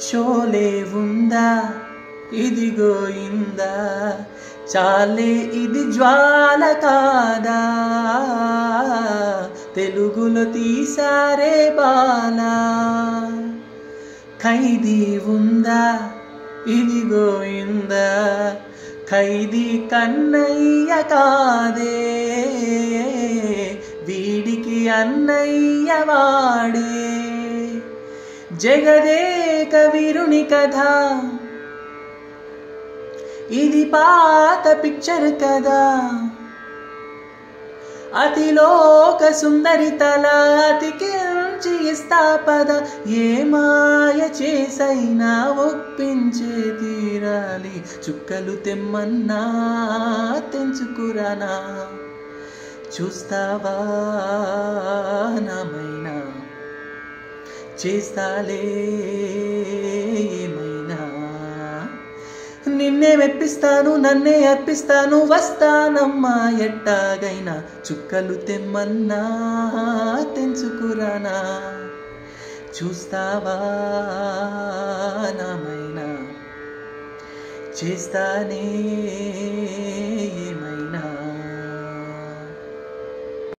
షోలే ఉందా ఇదిగో ఇందా చాలే ఇది జ్వాల కాదా తెలుగులో తీసారే బాలా ఖైదీ ఉందా ఇదిగో ఇందా ఖైదీ కన్నయ్య కాదే వీడికి అన్నయ్య వాడే జగదేక వీరుని కథ ఇది పాత పిక్చర్ కదా అతిలోక సుందరి తల అతికించి ఇస్తా పద ఏ మాయ చేసైనా ఒప్పించే తీరాలి చుక్కలు తెమ్మన్నా తెంచుకురానా చూస్తావా నామైనా చేస్తాలే ఏమైనా నిన్నే మెప్పిస్తాను నన్నే అర్పిస్తాను వస్తానమ్మా ఎట్టాగైనా చుక్కలు తెమ్మన్నా తెంచుకురానా చూస్తావా నామైనా చేస్తానే ఏమైనా